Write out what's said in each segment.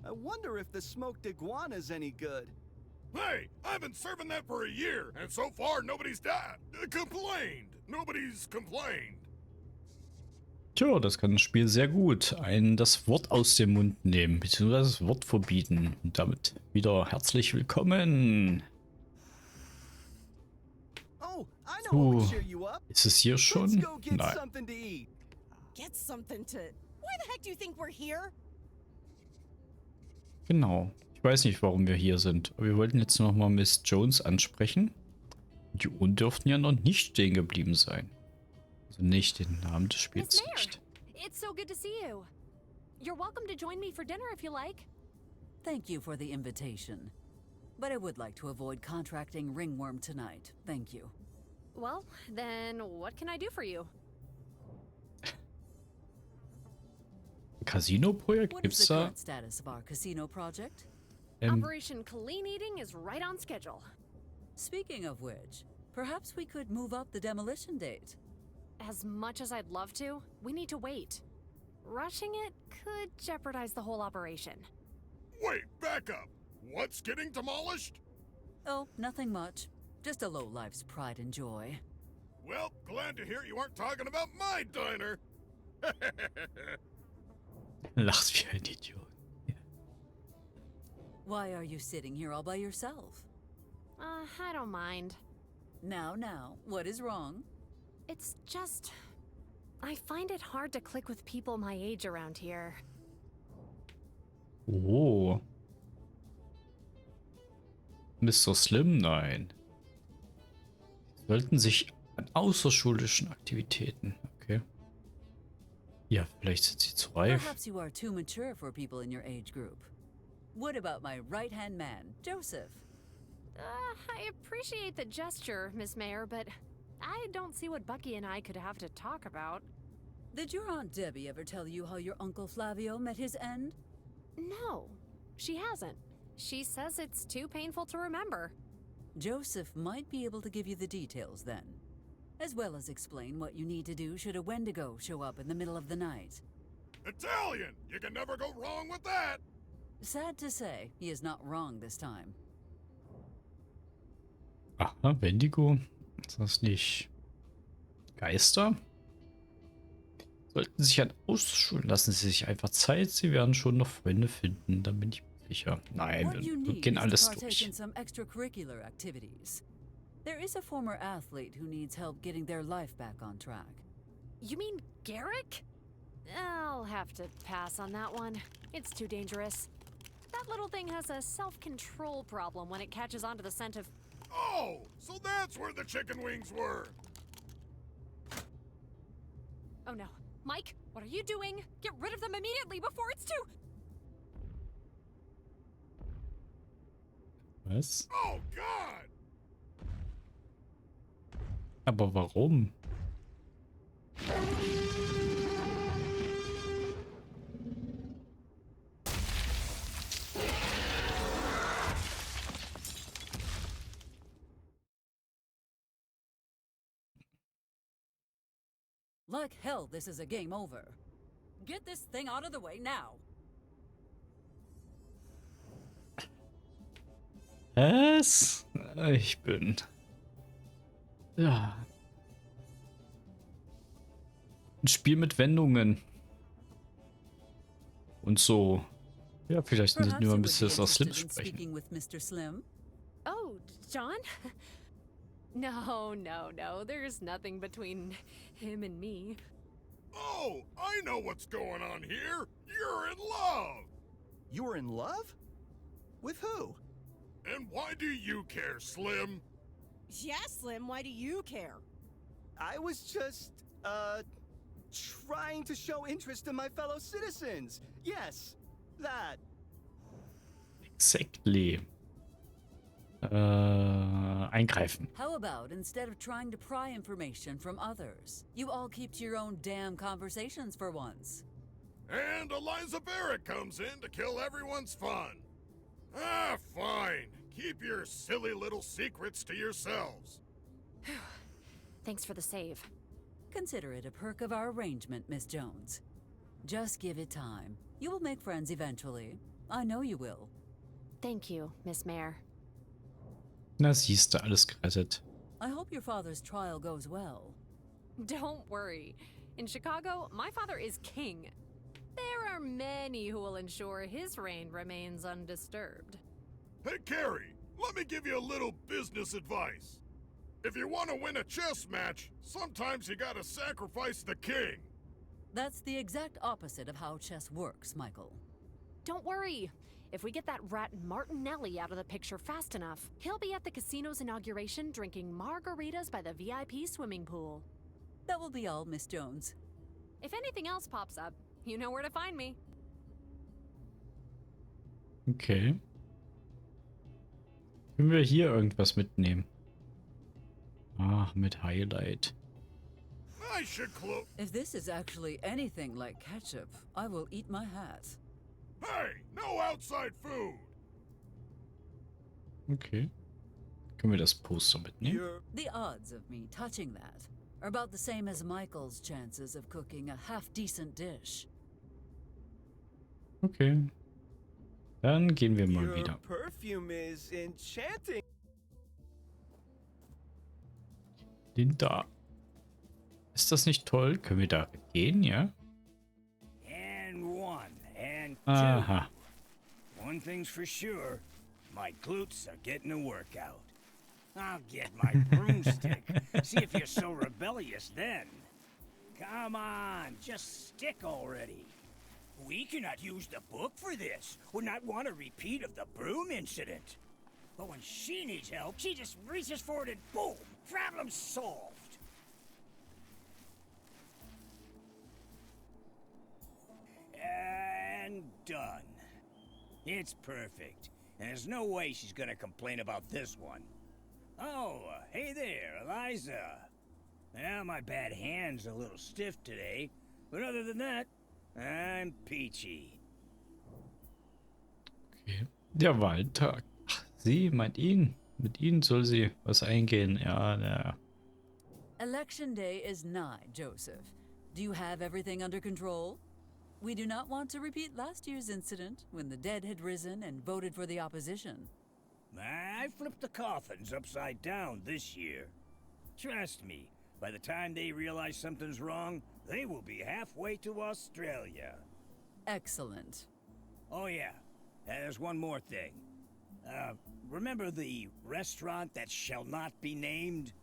I wonder if the smoked iguana's any good. Hey, I've been serving that for a year, and so far nobody's complained. Nobody's complained. Tja, das kann das Spiel sehr gut. Einen das Wort aus dem Mund nehmen, beziehungsweise das Wort verbieten. Und damit wieder herzlich willkommen. Oh, I know what will cheer Puh, you up. ist es hier Let's schon? go get Nein. something to eat. Get something to... Why the heck do you think we're here? Genau. Ich weiß nicht, warum wir hier sind. Aber wir wollten jetzt nochmal Miss Jones ansprechen. Die Uhren dürften ja noch nicht stehen geblieben sein. Also nicht den Namen des Spiels nicht. It's so good to see you. You're welcome to join me for dinner if you like. Thank you for the invitation. But I would like to avoid contracting ringworm tonight. Thank you. Well, then what can I do for you? Casino-Projekt What gibt's is the da? current status of our casino project? Operation Clean Eating is right on schedule. Speaking of which, perhaps we could move up the demolition date. As much as I'd love to, we need to wait. Rushing it could jeopardize the whole operation. Wait, back up. What's getting demolished? Oh, nothing much. Just a lowlife's pride and joy. Well, glad to hear you aren't talking about my diner. Lacht wie ein Idiot. Why are you sitting here all by yourself? I don't mind. Now, what is wrong? It's just... I find it hard to click with people my age around here. Oh. Mr. Slim, nein. Sie sollten sich an außerschulischen Aktivitäten. Okay. Ja, vielleicht sind sie zu reif. Perhaps you are too mature for people in your age group. What about my right-hand man, Joseph? I appreciate the gesture, Miss Mayor, but I don't see what Bucky and I could have to talk about. Did your Aunt Debbie ever tell you how your Uncle Flavio met his end? No, she hasn't. She says it's too painful to remember. Joseph might be able to give you the details then, as well as explain what you need to do should a Wendigo show up in the middle of the night. Italian! You can never go wrong with that! Sad to say, he is not wrong this time. Aha, Wendigo. Ist das nicht Geister? Sollten sich an ausschulen. Lassen Sie sich einfach Zeit. Sie werden schon noch Freunde finden. Da bin ich mir sicher. Nein, What you wir need gehen is alles to partake durch. in some extracurricular activities. There is a former athlete who needs help getting their life back on track. You mean Garrick? I'll have to pass on that one. It's too dangerous. That little thing has a self-control problem when it catches onto the scent of... Oh, so that's where the chicken wings were! Oh no. Mike, what are you doing? Get rid of them immediately before it's too... Was? Oh, God! Aber warum? Like hell, this is a game over. Get this thing out of the way now. Was? Ich bin... Ja. Ein Spiel mit Wendungen. Und so. Ja, vielleicht Perhaps sollten wir you ein would bisschen be das Slim interested in sprechen. speaking with Mr. Slim. Oh, John? No. There's nothing between him and me. Oh, I know what's going on here! You're in love! You were in love? With who? And why do you care, Slim? Yeah, Slim, why do you care? I was just, trying to show interest in my fellow citizens. Yes, that. Exactly. Eingreifen. How about instead of trying to pry information from others, you all keep to your own damn conversations for once? And Eliza Barrett comes in to kill everyone's fun. Ah, fine. Keep your silly little secrets to yourselves. Thanks for the save. Consider it a perk of our arrangement, Miss Jones. Just give it time. You will make friends eventually. I know you will. Thank you, Miss Mayor. Na, siehst du, alles gerettet. I hope your father's trial goes well. Don't worry. In Chicago, my father is king. There are many who will ensure his reign remains undisturbed. Hey, Carrie, let me give you a little business advice. If you want to win a chess match, sometimes you gotta sacrifice the king. That's the exact opposite of how chess works, Michael. Don't worry. If we get that rat Martinelli out of the picture fast enough, he'll be at the casino's inauguration drinking margaritas by the VIP swimming pool. That will be all, Miss Jones. If anything else pops up, you know where to find me. Okay. Können wir hier irgendwas mitnehmen? Ah, mit Highlight. I should close. If this is actually anything like ketchup, I will eat my hat. Hey, no outside food. Okay. Können wir das Poster mitnehmen? You're The odds of me touching that are about the same as Michael's chances of cooking a half-decent dish. Okay. Dann gehen wir mal your wieder. perfume is enchanting. Linda. Ist das nicht toll? Können wir da gehen, ja? And one, and two. Aha. One thing's for sure, my glutes are getting a workout. I'll get my broomstick. See if you're so rebellious then. Come on, just stick already. We cannot use the book for this. Would not want a repeat of the broom incident. But when she needs help, she just reaches for it and boom, problem solved. And done. It's perfect. And there's no way she's gonna complain about this one. Oh, hey there, Eliza. Well, my bad hand's a little stiff today, but other than that, I'm peachy. Okay. Der Wahltag. Ach, sie meint ihn. Mit ihnen soll sie was eingehen. Ja, ja. Election day is nigh, Joseph. Do you have everything under control? We do not want to repeat last year's incident when the dead had risen and voted for the opposition. I flipped the coffins upside down this year. Trust me, by the time they realize something's wrong, they will be halfway to Australia. Excellent. Oh yeah, and there's one more thing. Remember the restaurant that shall not be named?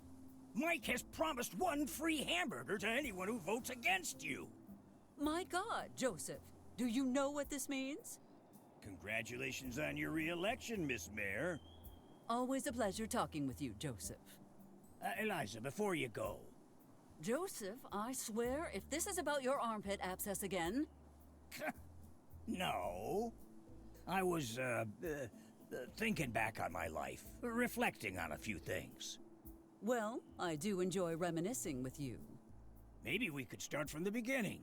Mike has promised one free hamburger to anyone who votes against you. My God, Joseph, do you know what this means? Congratulations on your re-election, Miss Mayor. Always a pleasure talking with you, Joseph. Eliza, before you go. Joseph, I swear, if this is about your armpit abscess again... No. I was, thinking back on my life, reflecting on a few things. Well, I do enjoy reminiscing with you. Maybe we could start from the beginning.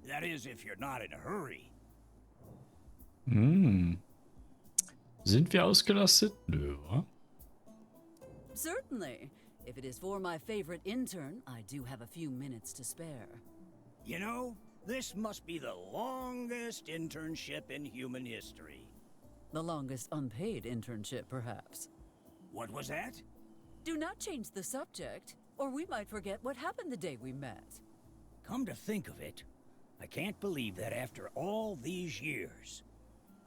That is, if you're not in a hurry. Sind wir ausgelastet? Nö, wa? Certainly. If it is for my favorite intern, I do have a few minutes to spare. You know, this must be the longest internship in human history. The longest unpaid internship, perhaps. What was that? Do not change the subject, or we might forget what happened the day we met. Come to think of it, I can't believe that after all these years,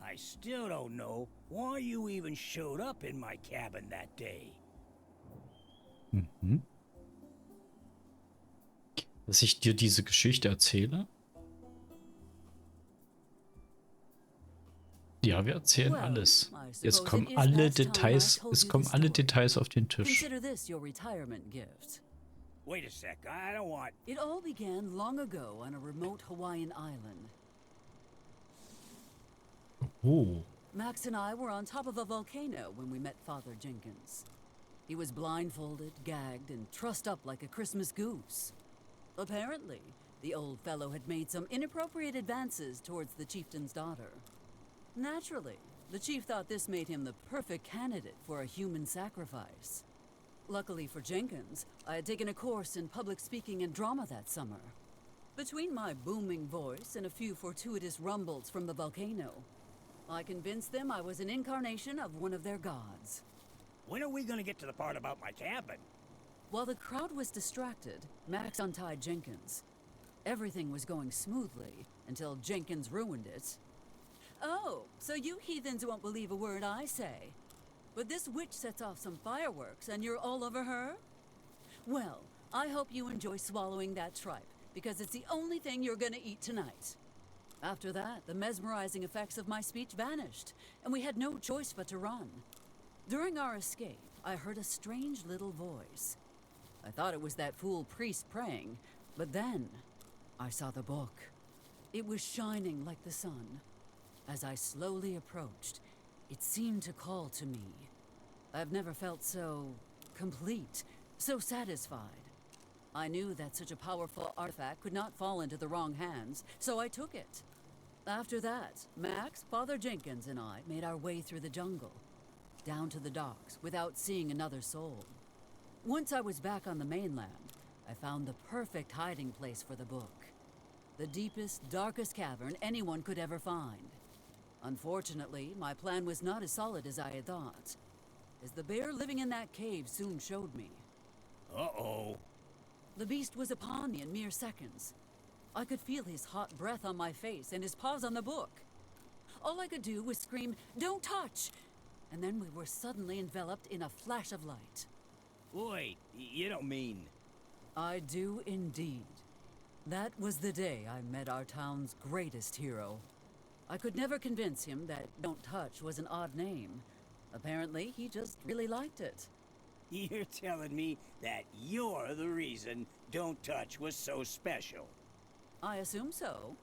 I still don't know why you even showed up in my cabin that day. Dass ich dir diese Geschichte erzähle? Ja, wir erzählen alles. Jetzt kommen alle Details, Details auf den Tisch. Consider this your retirement gift. Wait a sec, I don't want... It all began long ago on a remote Hawaiian island. Oh. Max and I were on top of a volcano when we met Father Jenkins. He was blindfolded, gagged, and trussed up like a Christmas goose. Apparently, the old fellow had made some inappropriate advances towards the chieftain's daughter. Naturally, the chief thought this made him the perfect candidate for a human sacrifice. Luckily for Jenkins, I had taken a course in public speaking and drama that summer. Between my booming voice and a few fortuitous rumbles from the volcano, I convinced them I was an incarnation of one of their gods. When are we gonna get to the part about my cabin? While the crowd was distracted, Max untied Jenkins. Everything was going smoothly until Jenkins ruined it. Oh, so you heathens won't believe a word I say. But this witch sets off some fireworks and you're all over her? Well, I hope you enjoy swallowing that tripe, because it's the only thing you're gonna eat tonight. After that, the mesmerizing effects of my speech vanished, and we had no choice but to run. During our escape, I heard a strange little voice. I thought it was that fool priest praying, but then I saw the book. It was shining like the sun. As I slowly approached, it seemed to call to me. I've never felt so complete, so satisfied. I knew that such a powerful artifact could not fall into the wrong hands, so I took it. After that, Max, Father Jenkins, and I made our way through the jungle, down to the docks, without seeing another soul. Once I was back on the mainland, I found the perfect hiding place for the book. The deepest, darkest cavern anyone could ever find. Unfortunately, my plan was not as solid as I had thought, as the bear living in that cave soon showed me. Uh-oh. The beast was upon me in mere seconds. I could feel his hot breath on my face and his paws on the book. All I could do was scream, "Don't touch!" And then we were suddenly enveloped in a flash of light. Wait, you don't mean... I do indeed. That was the day I met our town's greatest hero. I could never convince him that Don't Touch was an odd name. Apparently, he just really liked it. You're telling me that you're the reason Don't Touch was so special? I assume so.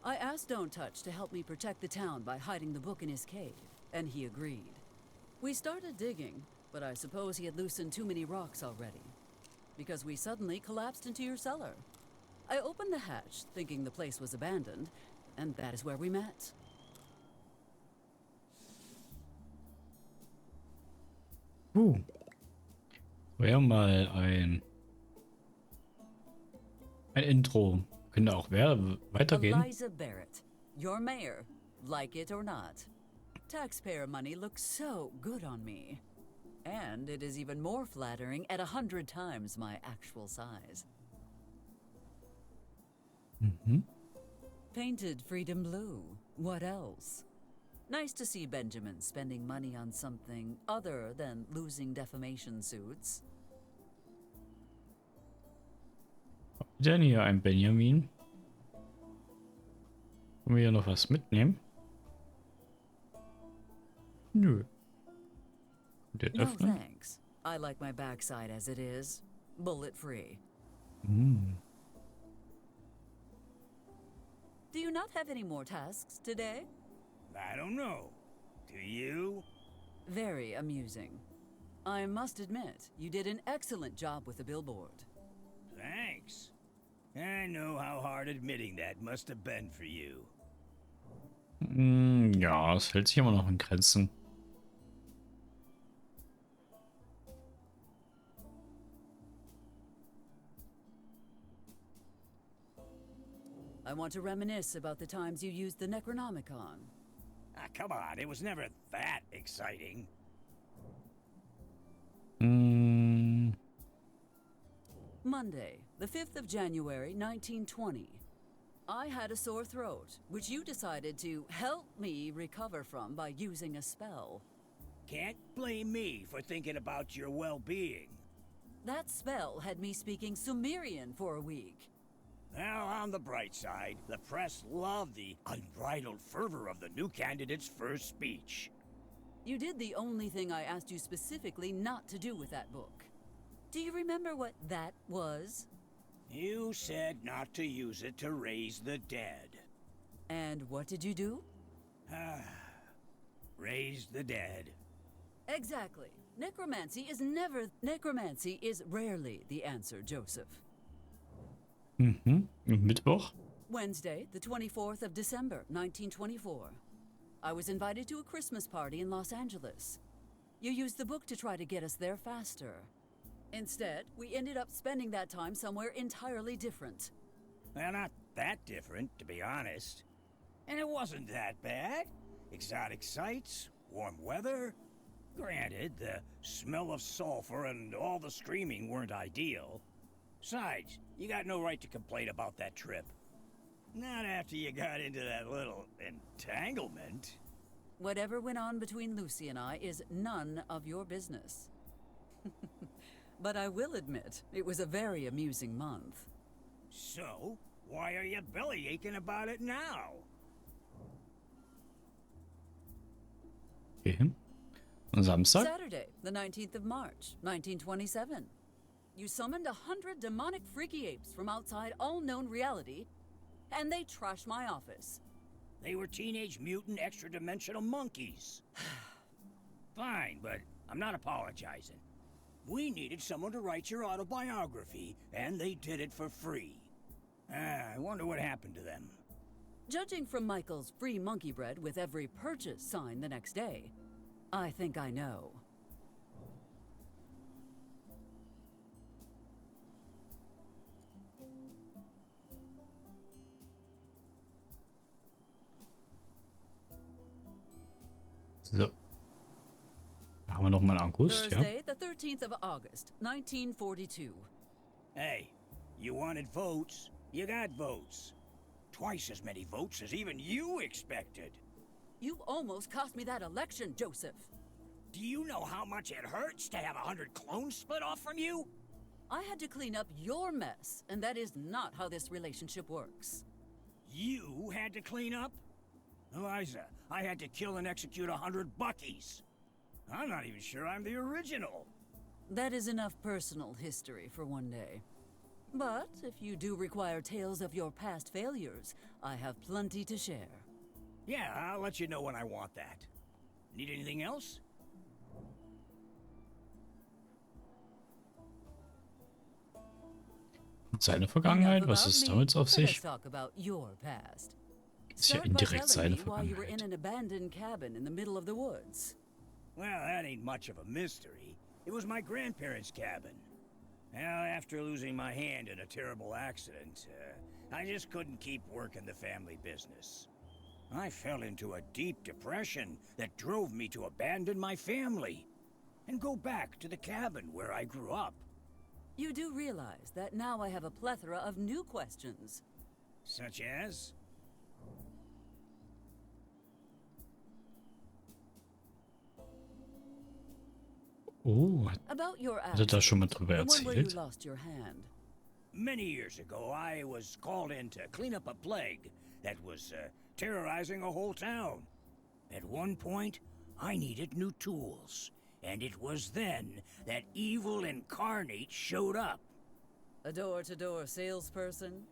I asked Don't Touch to help me protect the town by hiding the book in his cave, and he agreed. We started digging, but I suppose he had loosened too many rocks already, because we suddenly collapsed into your cellar. I opened the hatch, thinking the place was abandoned, and that is where we met. Wäre mal ein Intro. Könnte auch weitergehen. Eliza Barrett, your mayor, like it or not. Taxpayer money looks so good on me. And it is even more flattering at 100 times my actual size. Painted freedom blue. What else? Nice to see Benjamin spending money on something other than losing defamation suits. Denn hier ein Benjamin. Können wir hier noch was mitnehmen? Nö. Den No öffnen? thanks. I like my backside as it is. Bullet free. Do you not have any more tasks today? I don't know. Do you? Very amusing. I must admit, you did an excellent job with the billboard. Thanks. I know how hard admitting that must have been for you. Ja, es hält sich immer noch in Grenzen. I want to reminisce about the times you used the Necronomicon. Ah, come on, it was never that exciting. Monday, the 5th of January, 1920. I had a sore throat, which you decided to help me recover from by using a spell. Can't blame me for thinking about your well-being. That spell had me speaking Sumerian for a week. Well, on the bright side, the press loved the unbridled fervor of the new candidate's first speech. You did the only thing I asked you specifically not to do with that book. Do you remember what that was? You said not to use it to raise the dead. And what did you do? Raise the dead. Exactly. Necromancy is rarely the answer, Joseph. Und Mittwoch? Wednesday, the 24th of December, 1924. I was invited to a Christmas party in Los Angeles. You used the book to try to get us there faster. Instead, we ended up spending that time somewhere entirely different. Well, not that different, to be honest. And it wasn't that bad. exotic sights, warm weather. Granted, the smell of sulfur and all the screaming weren't ideal. Besides, you got no right to complain about that trip. Not after you got into that little entanglement. Whatever went on between Lucy and I is none of your business. But I will admit, it was a very amusing month. So, why are you belly aching about it now? Okay. Samstag? Saturday, the 19th of March, 1927. You summoned 100 demonic freaky apes from outside all known reality, and they trashed my office. They were teenage mutant extra-dimensional monkeys. Fine, but I'm not apologizing. We needed someone to write your autobiography, and they did it for free. I wonder what happened to them. Judging from Michael's free monkey bread with every purchase sign the next day, I think I know. So. Haben wir noch mal August, ja? Thursday, the 13th of August, 1942. Hey, you wanted votes, you got votes. Twice as many votes as even you expected. You almost cost me that election, Joseph. Do you know how much it hurts to have 100 clones split off from you? I had to clean up your mess, and that is not how this relationship works. You had to clean up? Eliza, I had to kill and execute 100 Buckies. I'm not even sure I'm the original. That is enough personal history for one day. But if you do require tales of your past failures, I have plenty to share. Yeah, I'll let you know when I want that. Need anything else? Seine Vergangenheit, was ist damit auf sich? Let's talk about your past. Ist ja Start by indirekt telling seine me why you were in Vergangenheit. an abandoned cabin in the middle of the woods. Well, that ain't much of a mystery. It was my grandparents' cabin. Well, after losing my hand in a terrible accident, I just couldn't keep working the family business. I fell into a deep depression that drove me to abandon my family and go back to the cabin where I grew up. You do realize that now I have a plethora of new questions. Such as? Oh, About your hat er da schon mal drüber the one where you erzählt? lost your hand. Many years ago, I was called in to clean up a plague that was terrorizing a whole town. At one point, I needed new tools, and it was then that evil incarnate showed up. A door-to-door salesperson?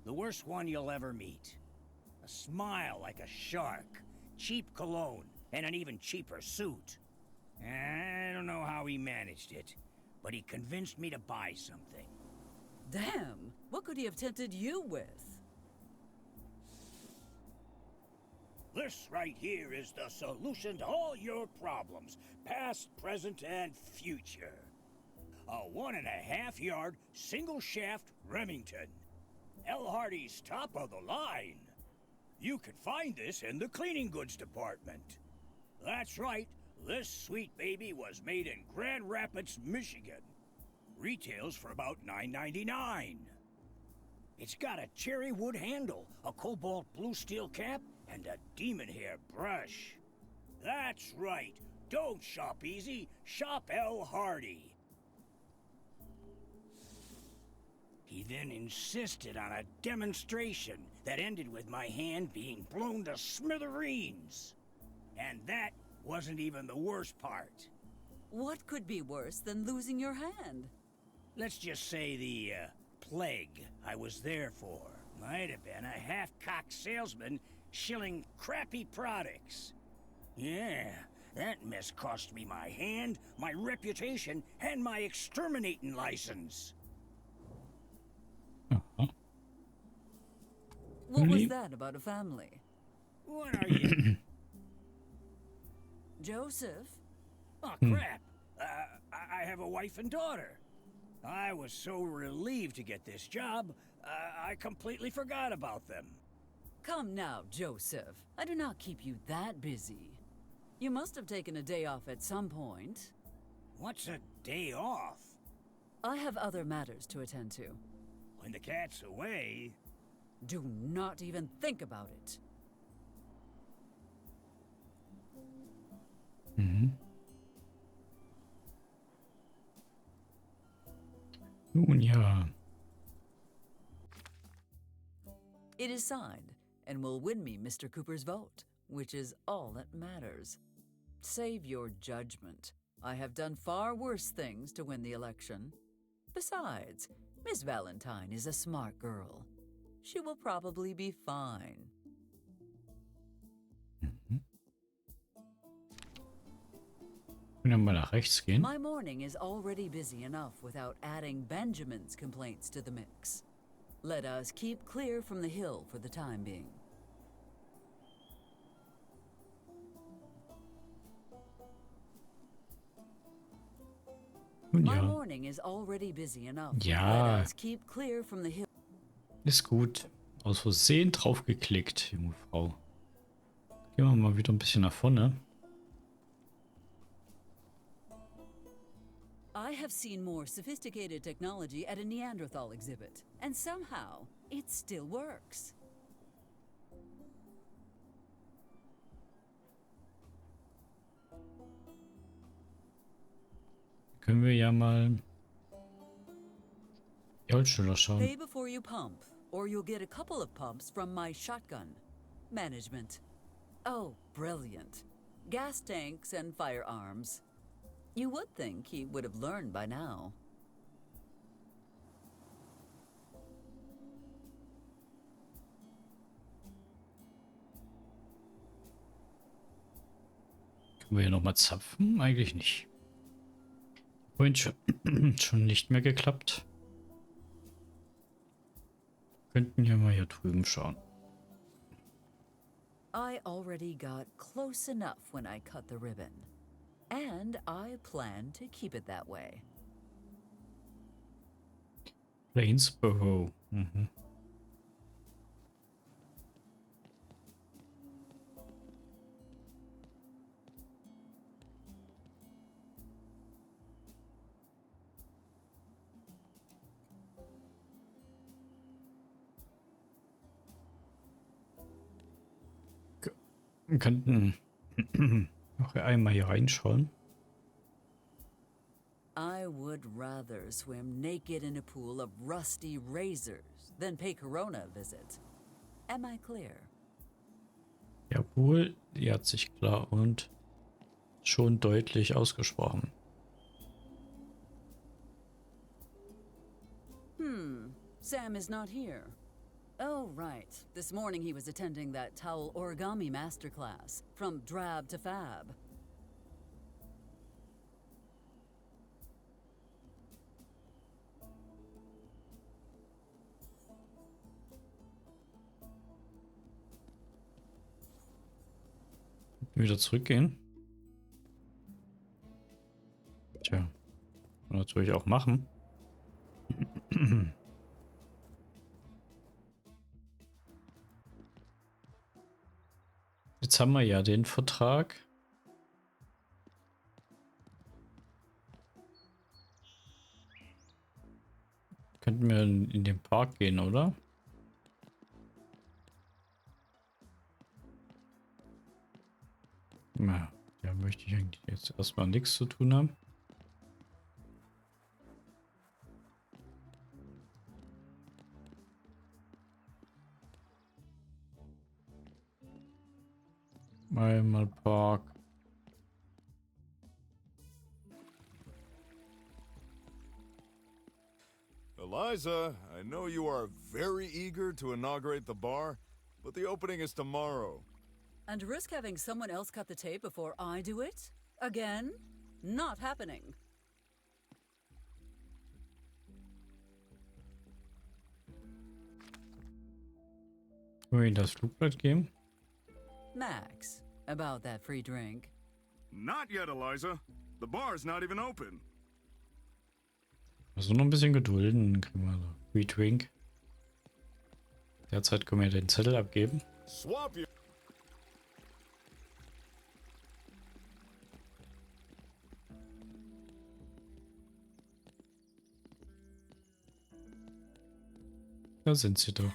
The worst one you'll ever meet. A smile like a shark, cheap cologne, and an even cheaper suit. I don't know how he managed it, but he convinced me to buy something. Damn! What could he have tempted you with? This right here is the solution to all your problems, past, present, and future. A 1.5-yard single-shaft Remington. L. Hardy's top of the line. You can find this in the cleaning goods department. That's right, this sweet baby was made in Grand Rapids, Michigan. Retails for about $9.99. It's got a cherry wood handle, a cobalt blue steel cap, and a demon hair brush. That's right. Don't shop easy. Shop L. Hardy. He then insisted on a demonstration that ended with my hand being blown to smithereens. And that wasn't even the worst part. What could be worse than losing your hand? Let's just say the plague I was there for might have been a half-cocked salesman shilling crappy products. Yeah, that mess cost me my hand, my reputation, and my exterminating license. Aha. What was Lieb- that about a family? What are you? Joseph? Oh, crap. I have a wife and daughter. I was so relieved to get this job, I completely forgot about them. Come now, Joseph. I do not keep you that busy. You must have taken a day off at some point. What's a day off? I have other matters to attend to. When the cat's away, Do not even think about it. Mhm. Nun ja. It is signed, and will win me Mr. Cooper's vote, which is all that matters. Save your judgment. I have done far worse things to win the election. Besides, Miss Valentine is a smart girl. She will probably be fine. Können wir mal nach rechts gehen? My morning is already busy enough without adding Benjamin's complaints to the mix. Let us keep clear from the hill for the time being. Nun My ja, morning is already busy enough. Ja. Let us keep clear from the hill. ist gut. Aus Versehen draufgeklickt, junge Frau. Gehen wir mal wieder ein bisschen nach vorne. I have seen more sophisticated technology at a Neanderthal exhibit, and somehow it still works. Können wir ja mal die Holzschüler schauen. Pay before you pump, or you'll get a couple of pumps from my shotgun. Management. Oh, brilliant. Gas tanks and firearms. You would think he would have learned by now. Können wir hier nochmal zapfen? Eigentlich nicht. Vorhin schon nicht mehr geklappt. Könnten ja mal hier drüben schauen. I already got close enough when I cut the ribbon. And I plan to keep it that way. Plainsboro. Mhm. Wir könnten noch einmal hier reinschauen. I would rather swim naked in a pool of rusty razors than pay Corona a visit. Am I clear? Jawohl, die hat sich klar und schon deutlich ausgesprochen. Sam is not here. Oh, right. This morning he was attending that towel origami masterclass, from drab to fab. Wieder zurückgehen. Tja, kann man natürlich auch machen. Jetzt haben wir ja den Vertrag. Könnten wir in den Park gehen, oder? Na, da möchte ich eigentlich jetzt erstmal nichts zu tun haben. Einmal Park. Eliza, I know you are very eager to inaugurate the bar, but the opening is tomorrow. And risk having someone else cut the tape before I do it? Again? Not happening. Wollen wir ihm das Flugblatt geben? Max, about that free drink. Not yet, Eliza. The bar's not even open. Also noch ein bisschen gedulden, dann kriegen wir so Free Drink. Derzeit können wir den Zettel abgeben. Swap your... Da sind sie doch.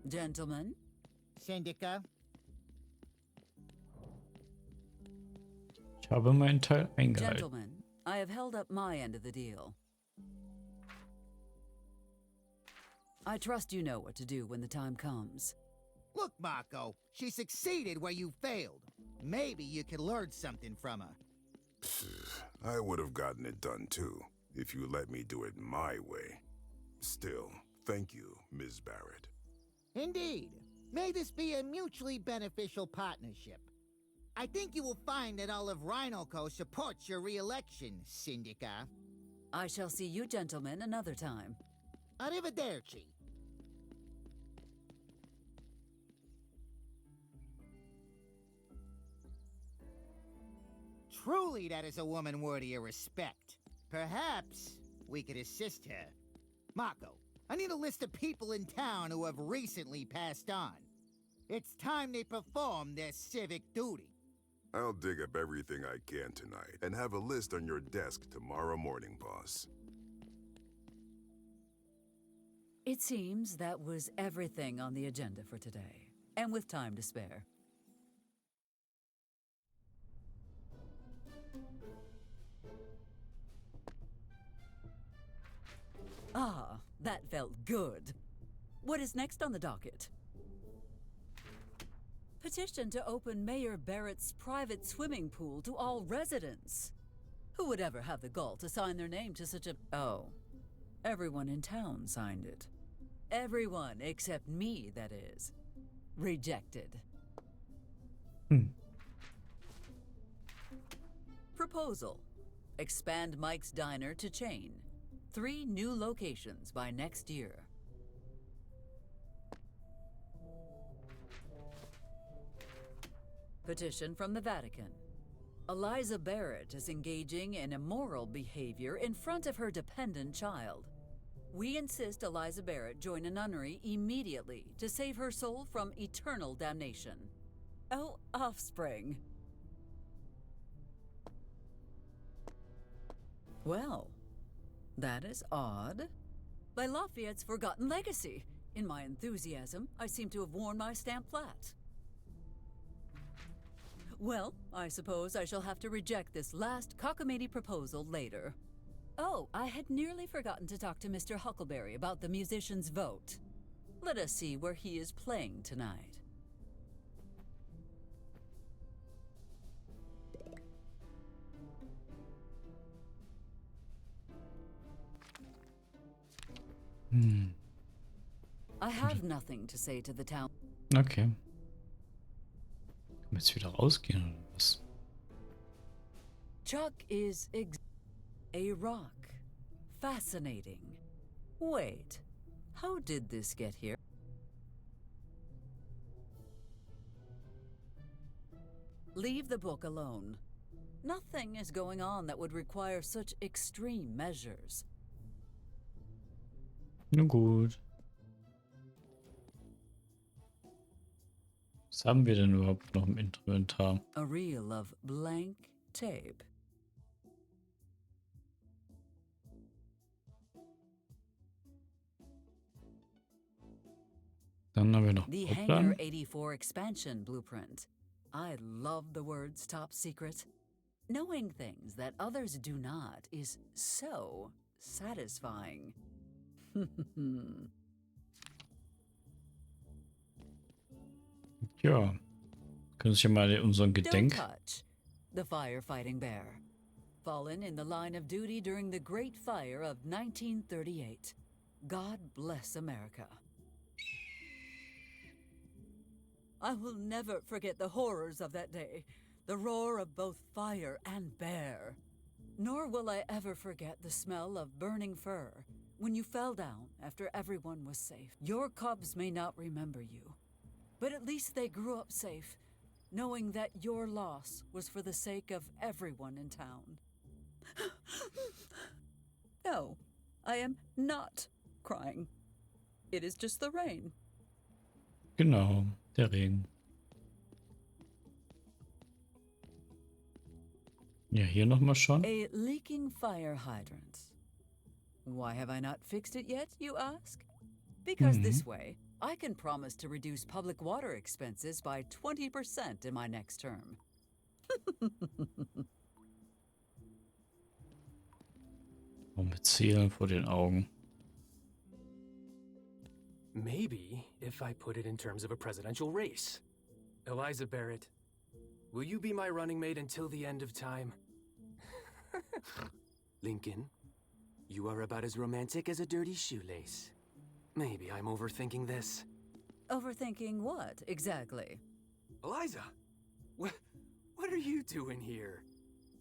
Gentlemen, Syndica, Ich habe meinen Teil eingehalten. gentlemen, I have held up my end of the deal. I trust you know what to do when the time comes. look, Mako, she succeeded where you failed. Maybe you could learn something from her. I would have gotten it done too, if you let me do it my way. Still, thank you, Ms. Barrett. Indeed. May this be a mutually beneficial partnership. I think you will find that all of Rhinoco supports your re-election, Syndica. I shall see you gentlemen another time. Arrivederci. Truly, that is a woman worthy of respect. Perhaps we could assist her. Mako, I need a list of people in town who have recently passed on. It's time they perform their civic duty. I'll dig up everything I can tonight and have a list on your desk tomorrow morning, boss. It seems that was everything on the agenda for today, and with time to spare. Ah, that felt good. What is next on the docket? Petition to open Mayor Barrett's private swimming pool to all residents. Who would ever have the gall to sign their name to such a... Oh, everyone in town signed it. Everyone except me, that is. Rejected. Proposal. Expand Mike's Diner to chain. 3 new locations by next year. Petition from the Vatican. Eliza Barrett is engaging in immoral behavior in front of her dependent child. We insist Eliza Barrett join a nunnery immediately to save her soul from eternal damnation. Oh, offspring. Well, that is odd. By Lafayette's forgotten legacy. In my enthusiasm, I seem to have worn my stamp flat. Well, I suppose I shall have to reject this last cockamamie proposal later. Oh, I had nearly forgotten to talk to Mr. Huckleberry about the musician's vote. Let us see where he is playing tonight. I have nothing to say to the town. Okay. Können wir jetzt wieder rausgehen oder was? Chuck is a rock. Fascinating. Wait, how did this get here? Leave the book alone. Nothing is going on that would require such extreme measures. Na gut. Was haben wir denn überhaupt noch im Inventar? A reel of blank tape. Dann haben wir noch The Bauplan. Hangar 84 expansion blueprint. I love the words top secret. Knowing things that others do not is so satisfying. Ja. Können Sie mal unseren Don't Gedenk... touch the firefighting bear. Fallen in the line of duty during the Great Fire of 1938. God bless America. I will never forget the horrors of that day, the roar of both fire and bear. Nor will I ever forget the smell of burning fur when you fell down after everyone was safe. Your cubs may not remember you, but at least they grew up safe, knowing that your loss was for the sake of everyone in town. No, I am not crying. It is just the rain. Genau, der Regen. Ja, hier nochmal schon. A leaking fire hydrant. Why have I not fixed it yet, you ask? Because this way, I can promise to reduce public water expenses by 20% in my next term. Und mit Zielen vor den Augen. Maybe if I put it in terms of a presidential race. Eliza Barrett, will you be my running mate until the end of time? Lincoln, you are about as romantic as a dirty shoelace. Maybe I'm overthinking this. Overthinking what, exactly? Eliza, what are you doing here?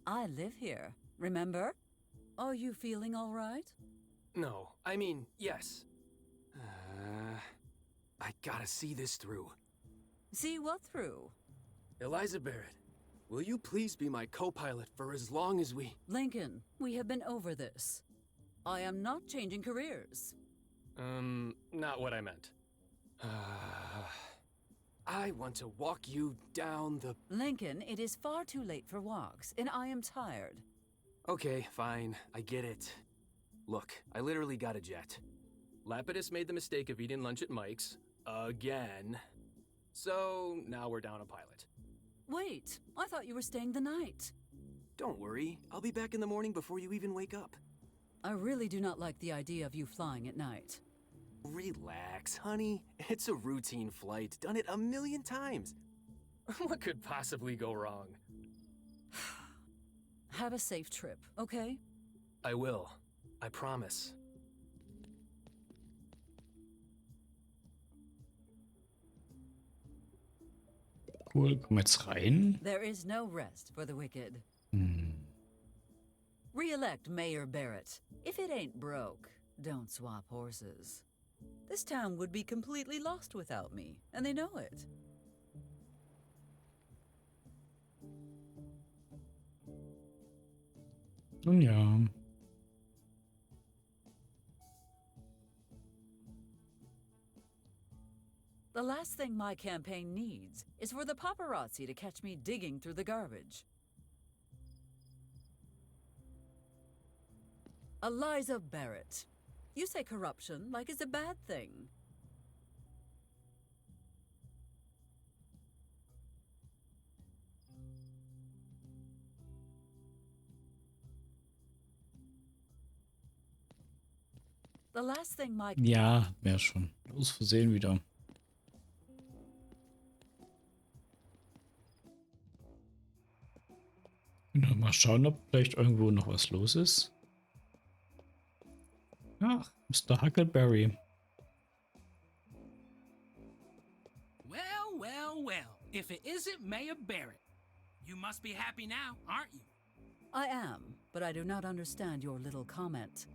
I live here, remember? Are you feeling all right? No, I mean, yes. I gotta see this through. See what through? Eliza Barrett, will you please be my co-pilot for as long as we... Lincoln, we have been over this. I am not changing careers. Not what I meant. I want to walk you down the... Lincoln, it is far too late for walks, and I am tired. Okay, fine, I get it. Look, I literally got a jet. Lapidus made the mistake of eating lunch at Mike's, again. So, now we're down a pilot. Wait, I thought you were staying the night. Don't worry, I'll be back in the morning before you even wake up. I really do not like the idea of you flying at night. Relax, honey. It's a routine flight, done it 1,000,000 times. What could possibly go wrong? Have a safe trip, okay? I will. I promise. Cool, kommen wir jetzt rein? There is no rest for the wicked. Hm. Re-elect Mayor Barrett. If it ain't broke, don't swap horses. This town would be completely lost without me, and they know it. Nun ja. The last thing my campaign needs is for the paparazzi to catch me digging through the garbage. Eliza Barrett. You say corruption like it's a bad thing. The last thing my... Ja, mehr schon. Aus Versehen wieder. Genau, mal schauen, ob vielleicht irgendwo noch was los ist. Ach, Mr. Huckleberry. Well, well, well. If it isn't Mayor Barrett, you must be happy now, aren't you? I am, but I do not understand your little comment.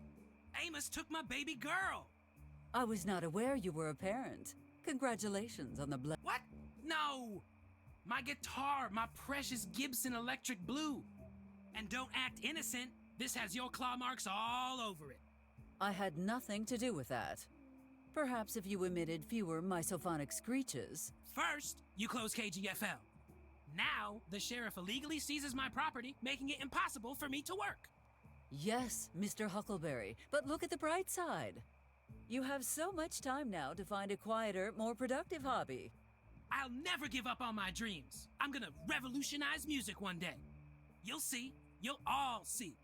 Amos took my baby girl. I was not aware you were a parent. Congratulations on the What? No! My guitar, my precious Gibson Electric Blue. And don't act innocent. This has your claw marks all over it. I had nothing to do with that. Perhaps if you emitted fewer misophonic screeches. First, you close KGFL. Now, the sheriff illegally seizes my property, making it impossible for me to work. Yes, Mr. Huckleberry, but look at the bright side. You have so much time now to find a quieter, more productive hobby. I'll never give up on my dreams. I'm gonna revolutionize music one day. You'll see. You'll all see.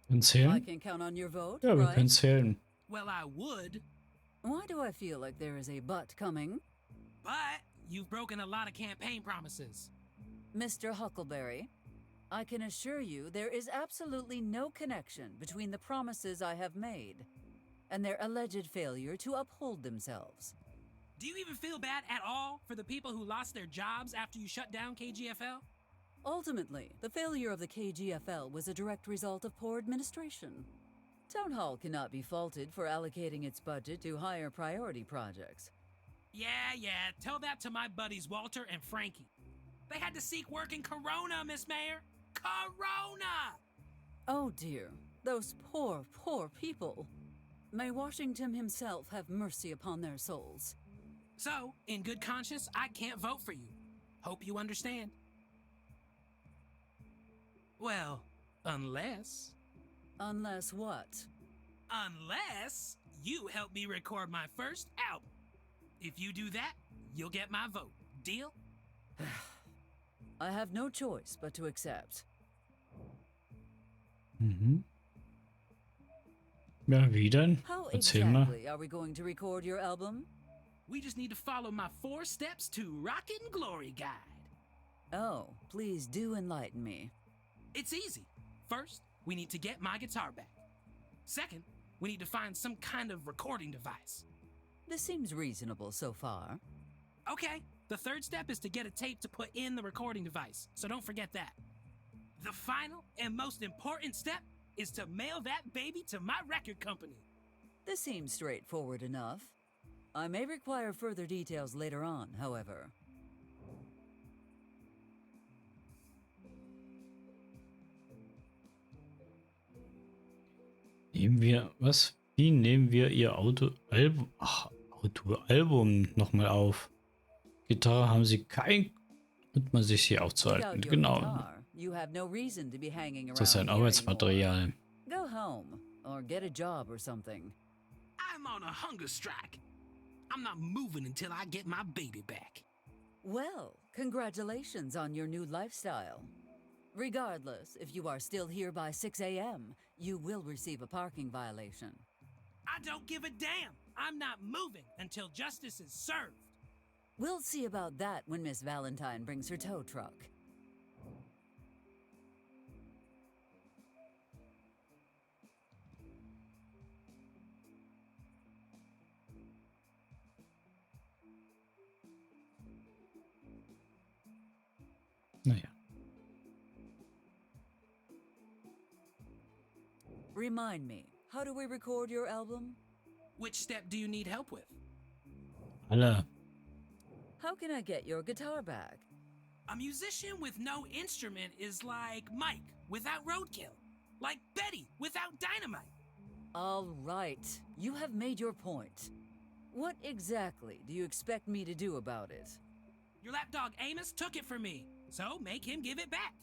Können I zählen? can count on your vote, Ja, wir right? können zählen. Well, I would, Why do I feel like there is a but coming? but you've broken a lot of campaign promises. Mr. Huckleberry, I can assure you there is absolutely no connection between the promises I have made and their alleged failure to uphold themselves. Do you even feel bad at all for the people who lost their jobs after you shut down KGFL? Ultimately, the failure of the KGFL was a direct result of poor administration. Town Hall cannot be faulted for allocating its budget to higher priority projects. Yeah, tell that to my buddies Walter and Frankie. They had to seek work in Corona, Miss Mayor. Corona! Oh dear, those poor, poor people. May Washington himself have mercy upon their souls. So, in good conscience, I can't vote for you. Hope you understand. Well, unless... Unless what? Unless you help me record my first album. If you do that, you'll get my vote. Deal? I have no choice but to accept. Mhm. Ja, wie denn? How Erzähl mal. exactly are we going to record your album? We just need to follow my 4 steps to Rockin' Glory Guide. Oh, please do enlighten me. It's easy. First, we need to get my guitar back. Second, we need to find some kind of recording device. This seems reasonable so far. Okay, the third step is to get a tape to put in the recording device, so don't forget that. The final and most important step is to mail that baby to my record company. This seems straightforward enough. I may require further details later on, however. Wie nehmen wir ihr Autoalbum nochmal auf? Gitarre haben sie kein, und man sich hier aufzuhalten. Without your Genau. guitar, you have no reason to be hanging Das ist ein around here Arbeitsmaterial. anymore. Go home, or get a job or something. I'm on a hunger strike. I'm not moving until I get my baby back. Well, congratulations on your new lifestyle. Regardless, if you are still here by 6 a.m., you will receive a parking violation. I don't give a damn. I'm not moving until justice is served. We'll see about that when Miss Valentine brings her tow truck. Naja. Remind me, how do we record your album? Which step do you need help with? Alle. How can I get your guitar back? A musician with no instrument is like Mike without roadkill. Like Betty without dynamite. All right, you have made your point. What exactly do you expect me to do about it? Your lapdog Amos took it from me, so make him give it back.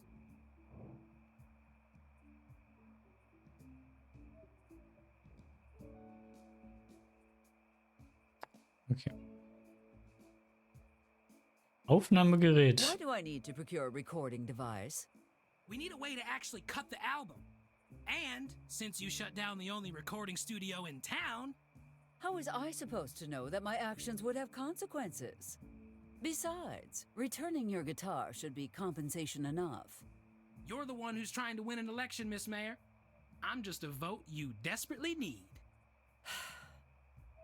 Okay. Aufnahmegerät. Why do I need to procure a recording device? We need a way to actually cut the album. And, since you shut down the only recording studio in town... How was I supposed to know that my actions would have consequences? Besides, returning your guitar should be compensation enough. You're the one who's trying to win an election, Miss Mayor. I'm just a vote you desperately need.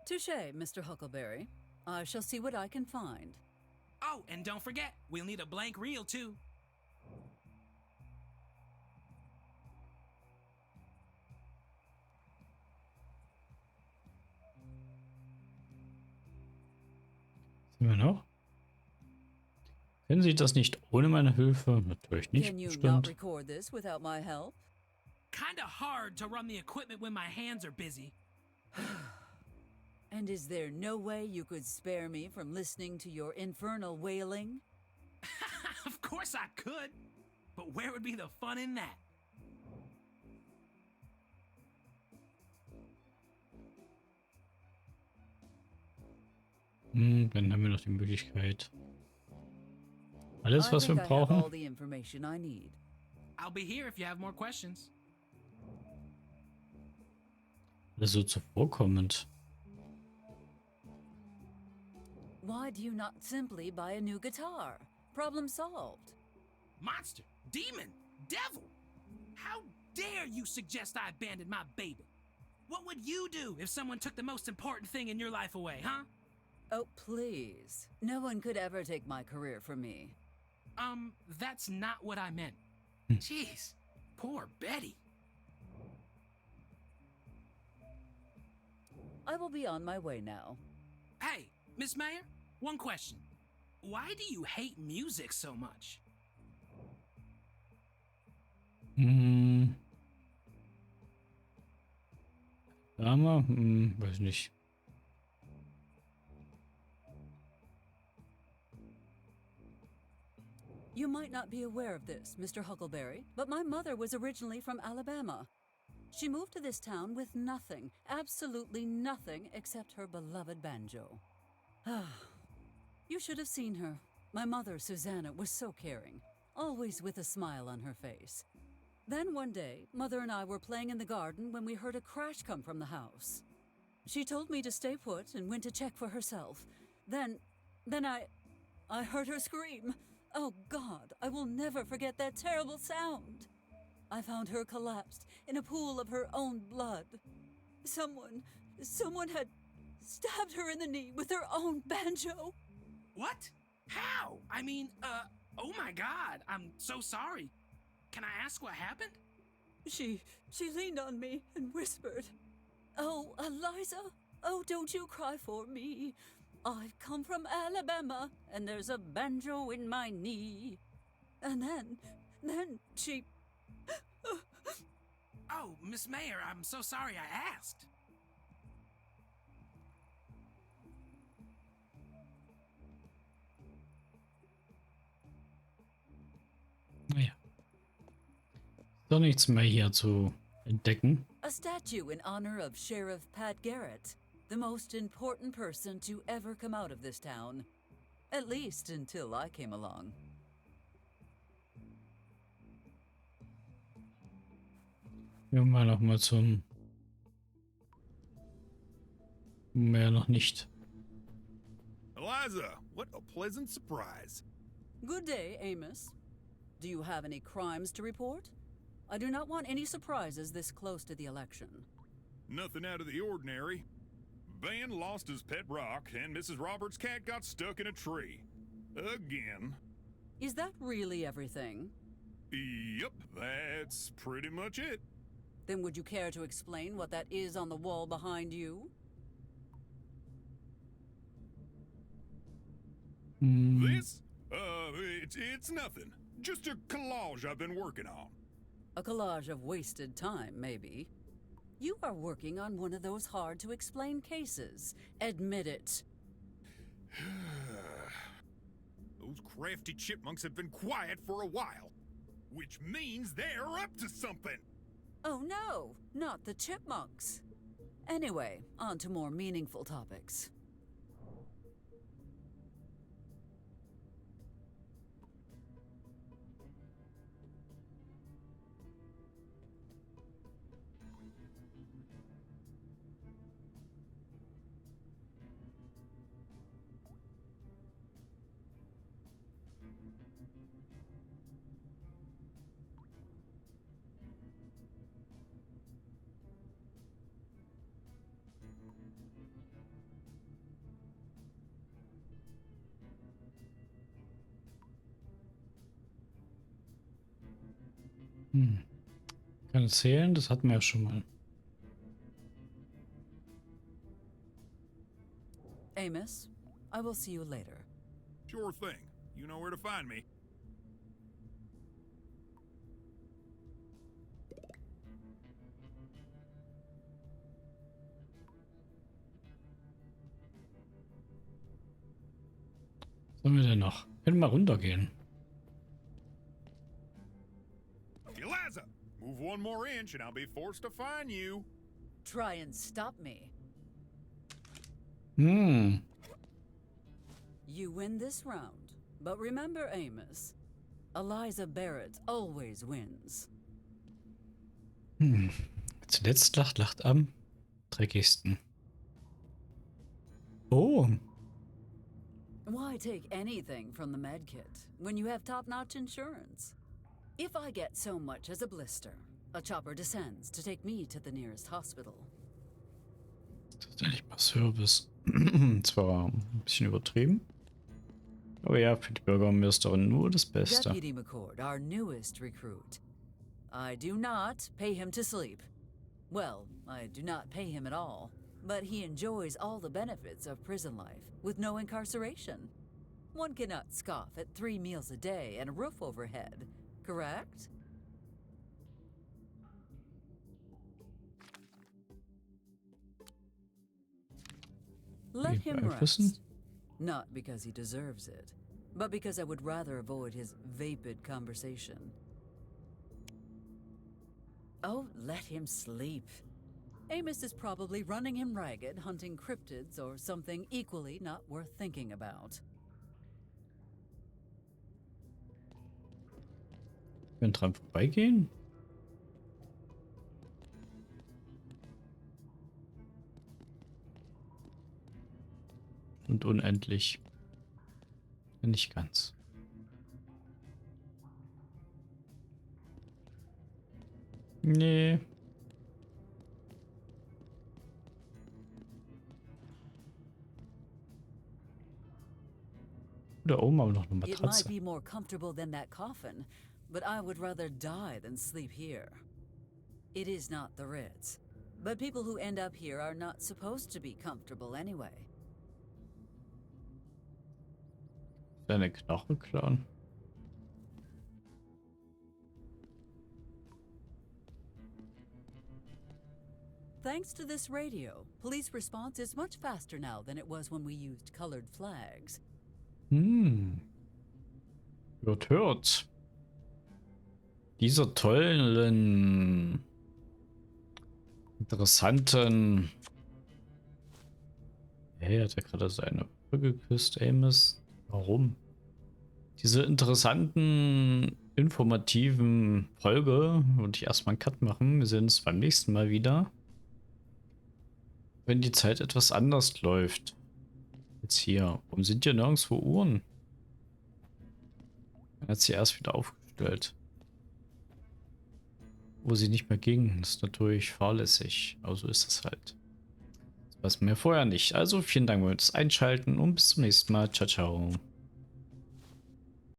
Touché, Mr. Huckleberry. I shall see what I can find. Oh, and don't forget, we'll need a blank reel, too. Sind wir noch? Können Sie das nicht ohne meine Hilfe? Natürlich nicht, Can you not bestimmt. record this without my help? Kinda hard to run the equipment when my hands are busy. And is there no way you could spare me from listening to your infernal wailing? Of course I could. But where would be the fun in that? Dann haben wir noch die Möglichkeit. Alles, I was wir think I have all brauchen. the information I need. I'll be here if you have more questions. Alles so zuvorkommend. Why do you not simply buy a new guitar? Problem solved. Monster, demon, devil. How dare you suggest I abandon my baby? What would you do if someone took the most important thing in your life away, huh? Oh, please. No one could ever take my career from me. That's not what I meant. Jeez, poor Betty. I will be on my way now. Hey, Miss Mayor, one question. Why do you hate music so much? Dame? Weiß nicht. You might not be aware of this, Mr. Huckleberry, but my mother was originally from Alabama. She moved to this town with nothing, absolutely nothing, except her beloved banjo. You should have seen her. My mother, Susanna, was so caring, always with a smile on her face. Then one day, Mother and I were playing in the garden when we heard a crash come from the house. She told me to stay put and went to check for herself. Then I heard her scream. Oh God, I will never forget that terrible sound. I found her collapsed in a pool of her own blood. Someone had stabbed her in the knee with her own banjo. What? How? I mean, oh my God, I'm so sorry. Can I ask what happened? She leaned on me and whispered, "Oh, Eliza, oh, don't you cry for me. I've come from Alabama, and there's a banjo in my knee." And then she... Oh, Miss Mayor, I'm so sorry I asked. Naja. Doch nichts mehr hier zu entdecken. A statue in honor of Sheriff Pat Garrett, the most important person to ever come out of this town. At least until I came along. Gehen wir noch mal zum... Mehr noch nicht. Eliza, what a pleasant surprise. Good day, Amos. Do you have any crimes to report? I do not want any surprises this close to the election. Nothing out of the ordinary. Ben lost his pet rock, and Mrs. Roberts' cat got stuck in a tree. Again. Is that really everything? Yep, that's pretty much it. Then would you care to explain what that is on the wall behind you? This? It's nothing. Just a collage I've been working on. A collage of wasted time, maybe. You are working on one of those hard-to-explain cases. Admit it. Those crafty chipmunks have been quiet for a while, which means they're up to something. Oh no, not the chipmunks. Anyway, on to more meaningful topics. Kann zählen, das hatten wir ja schon mal. Amos, I will see you later. Sure thing. You know where to find me. Was sollen wir denn noch? Können wir mal runtergehen. Eliza, move one more inch and I'll be forced to find you. Try and stop me. Hm. You win this round. But remember, Amos, Eliza Barrett always wins. Zuletzt lacht am dreckigsten. Oh. Why take anything from the med kit when you have top-notch insurance? If I get so much as a blister, a chopper descends to take me to the nearest hospital. Tatsächlich mal Service. Zwar ein bisschen übertrieben. Aber ja, für die Bürgermeisterin nur das Beste. Deputy McCord, our newest recruit. I do not pay him to sleep. Well, I do not pay him at all. But he enjoys all the benefits of prison life with no incarceration. One cannot scoff at 3 meals a day and a roof overhead, correct? Let him beeinflussen? rest. Not because he deserves it, but because I would rather avoid his vapid conversation. Oh, let him sleep. Amos is probably running him ragged, hunting cryptids or something equally not worth thinking about. Wir können dran vorbeigehen. Und unendlich. Nicht ganz. Nee. Da oben haben wir noch eine It might Matratze. be more comfortable than that coffin, but I would rather die than sleep here. It is not the Ritz, but people who end up here are not supposed to be comfortable anyway. Seine Knochen klauen. Thanks to this radio, police response is much faster now than it was when we used colored flags. Hört. Dieser tollen, interessanten... Hey, hat er gerade seine Brücke geküsst, Amos? Warum? Diese interessanten, informativen Folge würde ich erstmal einen Cut machen. Wir sehen uns beim nächsten Mal wieder. Wenn die Zeit etwas anders läuft. Jetzt hier. Warum sind hier nirgendwo Uhren? Er hat sie erst wieder aufgestellt. Wo sie nicht mehr ging. Das ist natürlich fahrlässig. Aber so ist das halt. Das weiß man ja vorher nicht. Also vielen Dank fürs Einschalten und bis zum nächsten Mal. Ciao, ciao.